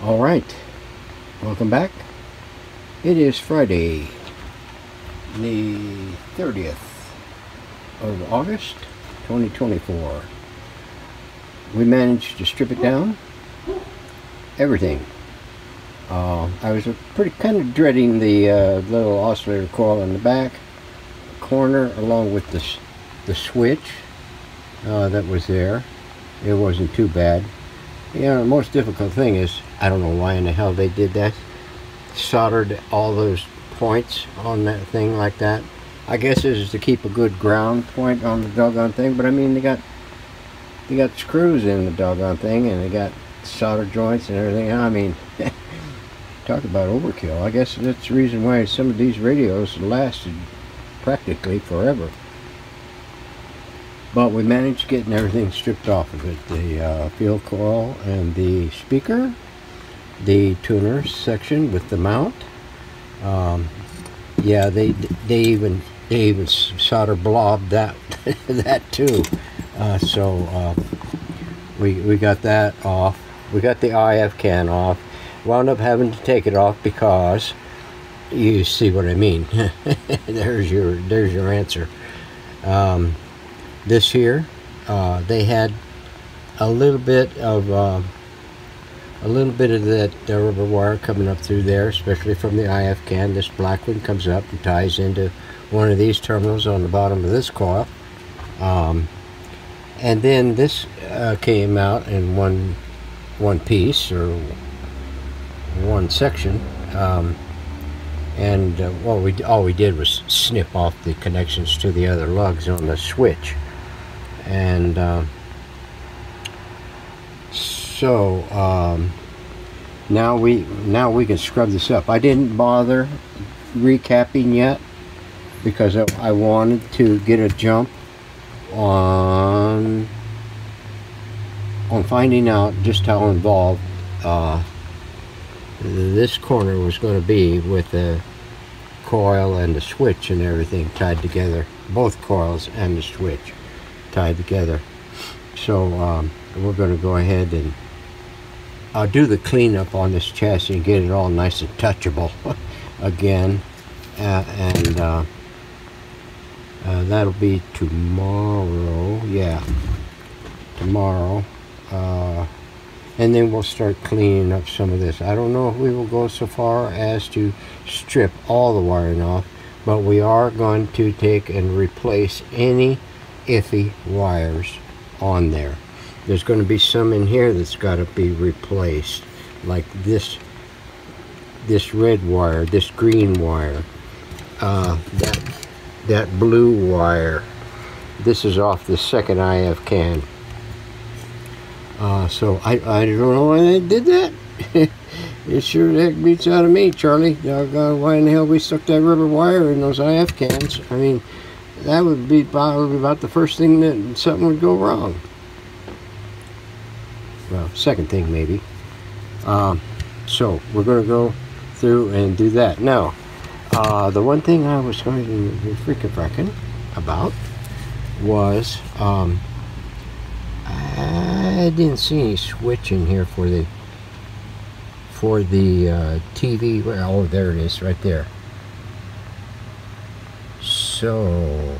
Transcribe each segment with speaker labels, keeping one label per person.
Speaker 1: All right, welcome back. It is Friday, the 30th of August, 2024. We managed to strip it down, everything. I was kind of dreading the little oscillator coil in the back corner, along with the switch that was there. It wasn't too bad. You know, the most difficult thing is, I don't know why in the hell they did that. Soldered all those points on that thing like that. I guess it is to keep a good ground point on the doggone thing, but I mean, they got screws in the doggone thing, and they got solder joints and everything. I mean, talk about overkill. I guess that's the reason why some of these radios lasted practically forever. But we managed getting everything stripped off of it. The field coil and the speaker, the tuner section with the mount. Yeah, they even solder blobbed that that too. So we got that off. We got the IF can off. Wound up having to take it off because you see what I mean. there's your answer. This here, they had a little bit of that rubber wire coming up through there, especially from the IF can. This black one comes up and ties into one of these terminals on the bottom of this coil, and then this came out in one piece or one section, and all we did was snip off the connections to the other lugs on the switch. And now we can scrub this up. I didn't bother recapping yet because I wanted to get a jump on finding out just how involved this corner was going to be with the coil and the switch and everything tied together, both coils and the switch tied together. So we're going to go ahead and do the cleanup on this chassis and get it all nice and touchable again, and that'll be tomorrow. Yeah, tomorrow, and then we'll start cleaning up some of this. I don't know if we will go so far as to strip all the wiring off, but we are going to take and replace any iffy wires on there. There's going to be some in here that's got to be replaced, like this red wire, this green wire, that blue wire. This is off the second IF can. So I don't know why they did that. It sure the heck beats out of me, Charlie. Doggone, why in the hell we stuck that rubber wire in those IF cans? I mean, that would be probably about the first thing that something would go wrong. Well, second thing maybe. So we're going to go through and do that. Now, the one thing I was going to be freaking about was I didn't see any switch in here for the TV. Oh, there it is, right there. So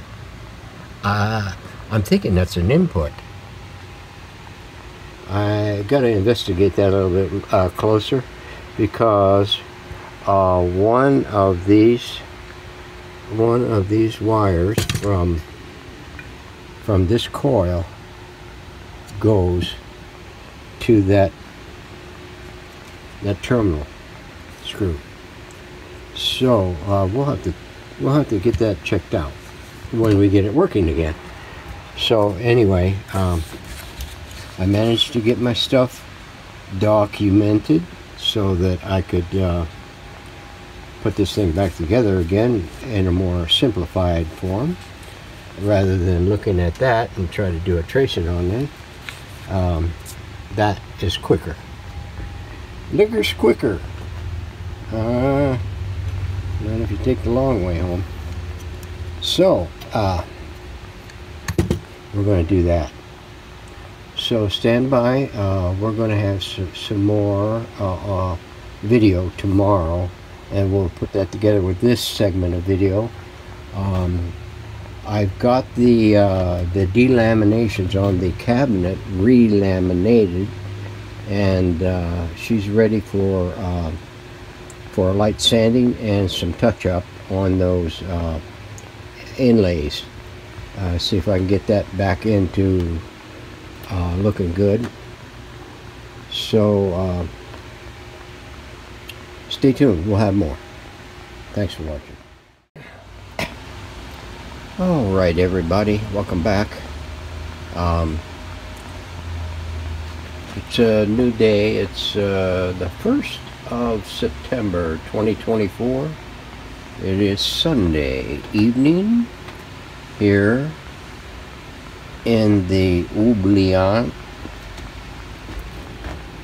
Speaker 1: I'm thinking that's an input. I got to investigate that a little bit closer, because one of these wires from this coil goes to that terminal screw. So we'll have to get that checked out when we get it working again. So anyway, I managed to get my stuff documented so that I could put this thing back together again in a more simplified form, rather than looking at that and try to do a tracing on them. That is quicker. Liquor's quicker. Not if you take the long way home. So we're going to do that. So stand by. We're going to have some more video tomorrow, and we'll put that together with this segment of video. I've got the delaminations on the cabinet relaminated, and she's ready for light sanding and some touch-up on those inlays. See if I can get that back into looking good. So stay tuned, we'll have more. Thanks for watching. Alright everybody, welcome back. It's a new day. It's the 1st of September 2024. It is Sunday evening here in the oubliette.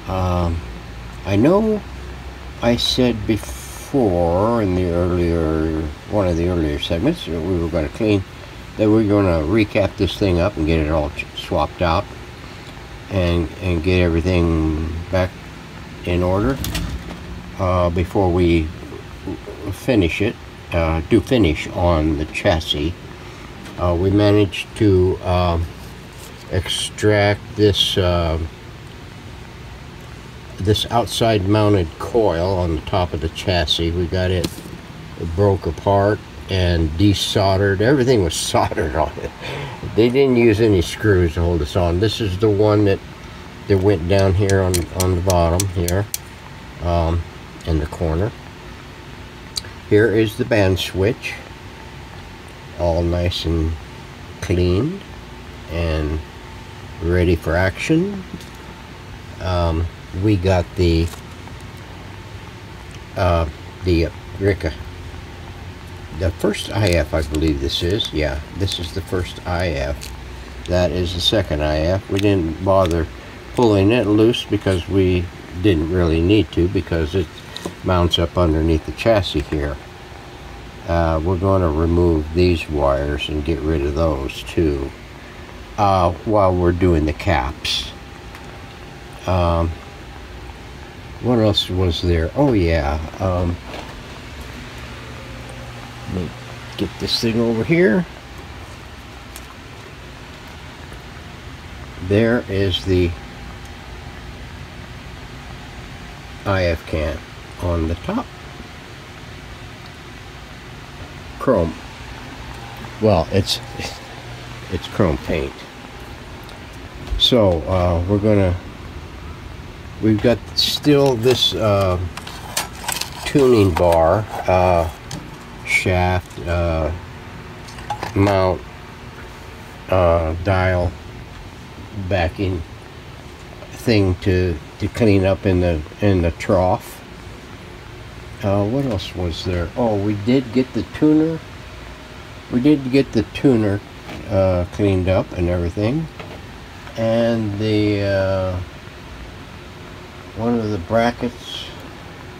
Speaker 1: I know I said before in the one of the earlier segments that we were going to clean, that we're going to recap this thing up and get it all swapped out and get everything back in order before we finish it, do finish on the chassis. We managed to extract this this outside mounted coil on the top of the chassis. We got it broke apart and desoldered. Everything was soldered on it. They didn't use any screws to hold this on. This is the one that went down here on the bottom here, in the corner. Here is the band switch, all nice and cleaned and ready for action. We got the first IF, I believe this is. Yeah, this is the first IF. That is the second IF. We didn't bother pulling it loose because we didn't really need to, because it mounts up underneath the chassis here. We're going to remove these wires and get rid of those too while we're doing the caps. What else was there? Oh yeah, let me get this thing over here. There is the IF can on the top. Chrome. Well, it's chrome paint. So we've got still this tuning bar, shaft, mount, dial backing thing to clean up in the trough. What else was there? Oh, we did get the tuner. We did get the tuner cleaned up and everything, and the one of the brackets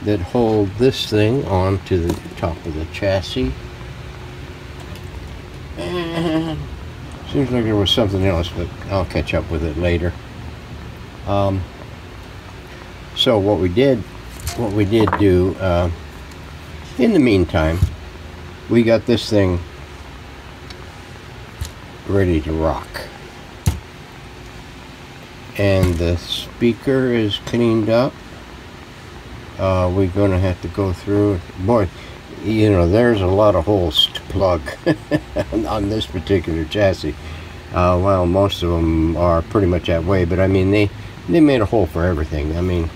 Speaker 1: that hold this thing onto the top of the chassis. And seems like there was something else, but I'll catch up with it later. So what we did do in the meantime, we got this thing ready to rock, and the speaker is cleaned up. We're going to have to go through, boy, you know, there's a lot of holes to plug on this particular chassis. Well, most of them are pretty much that way, but I mean, they made a hole for everything. I mean,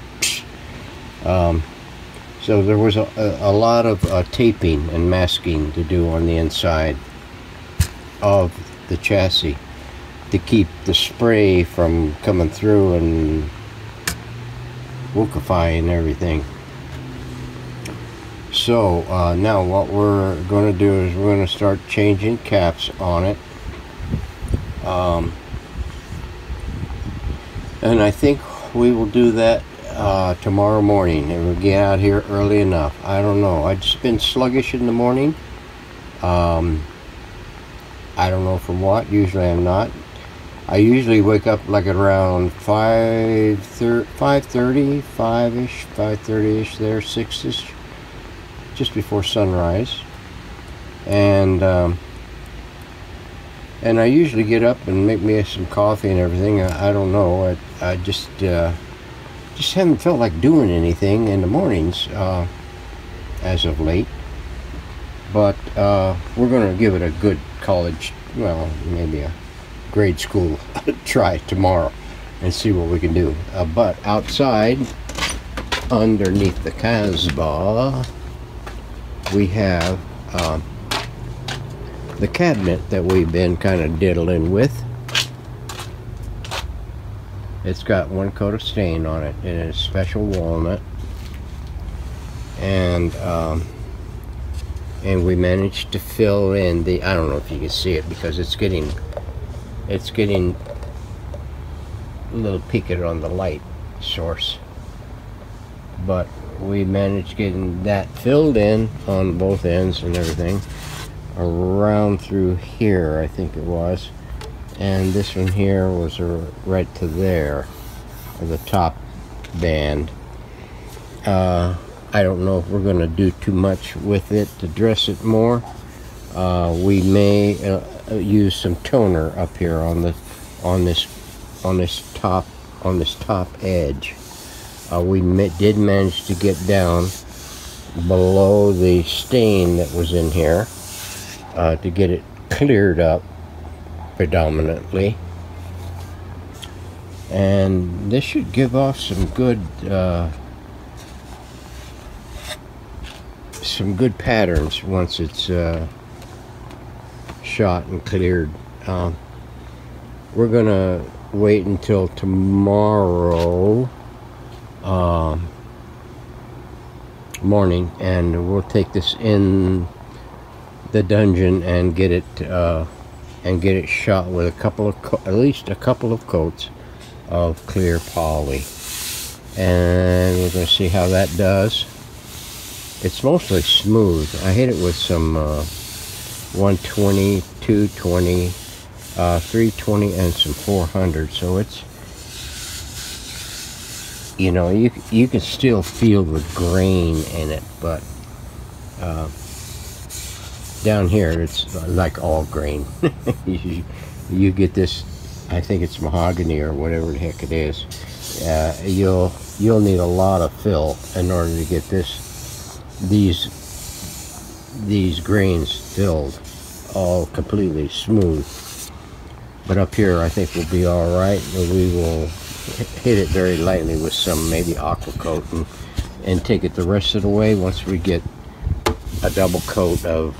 Speaker 1: so there was a lot of taping and masking to do on the inside of the chassis to keep the spray from coming through and wookifying everything. So now what we're going to do is we're going to start changing caps on it, and I think we will do that tomorrow morning, and we'll get out here early enough. I don't know, I've just been sluggish in the morning. I don't know from what. Usually I'm not. I usually wake up like at around 5:30, 5:ish, 5:30ish there, 6ish, just before sunrise. And I usually get up and make me some coffee and everything. I don't know. I just haven't felt like doing anything in the mornings as of late. But we're going to give it a good college, well, maybe a grade school try tomorrow and see what we can do. But outside, underneath the Casbah, we have the cabinet that we've been kind of diddling with. It's got one coat of stain on it, and it's special walnut. And we managed to fill in the, I don't know if you can see it because it's getting a little peaked on the light source, but we managed getting that filled in on both ends and everything around through here, I think it was. And this one here was right to there, the top band. I don't know if we're going to do too much with it to dress it more. We may use some toner up here on this top edge. We did manage to get down below the stain that was in here to get it cleared up predominantly, and this should give off some good patterns once it's shot and cleared. We're gonna wait until tomorrow morning, and we'll take this in the dungeon and get it shot with at least a couple of coats of clear poly, and we're going to see how that does. It's mostly smooth. I hit it with some 120, 220, 320, and some 400. So it's, you know, you can still feel the grain in it, but down here it's like all grain. You get this, I think it's mahogany or whatever the heck it is. You'll need a lot of fill in order to get these grains filled all completely smooth. But up here I think we'll be all right. We will hit it very lightly with some maybe aqua coat and take it the rest of the way once we get a double coat of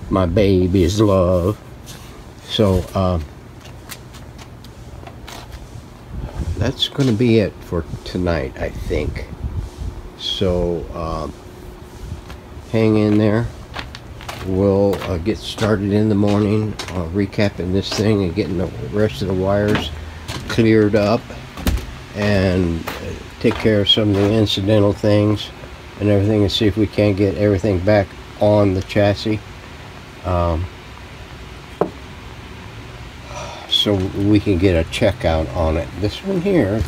Speaker 1: my baby's love. So that's going to be it for tonight, I think. So hang in there. We'll get started in the morning recapping this thing and getting the rest of the wires cleared up, and take care of some of the incidental things and everything, and see if we can't get everything back on the chassis, so we can get a checkout on it. This one here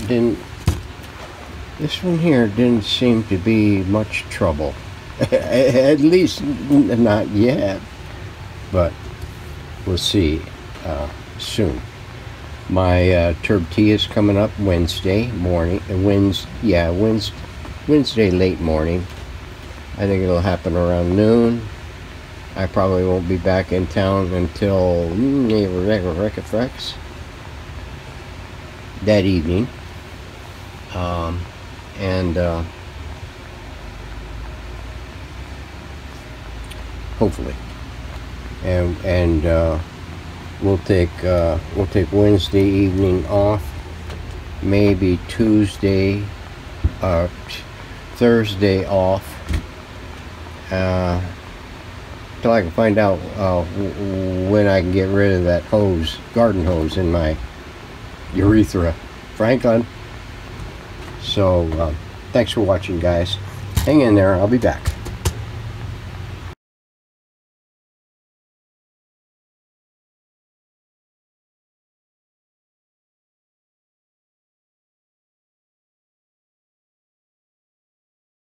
Speaker 1: didn't seem to be much trouble. At least not yet, but we'll see soon. My Turb Tea is coming up Wednesday morning. Wednesday late morning. I think it'll happen around noon. I probably won't be back in town until that evening. Hopefully, and we'll take Wednesday evening off, maybe Tuesday, Thursday off, till I can find out when I can get rid of that garden hose in my urethra, Franklin. So thanks for watching, guys. Hang in there, I'll be back.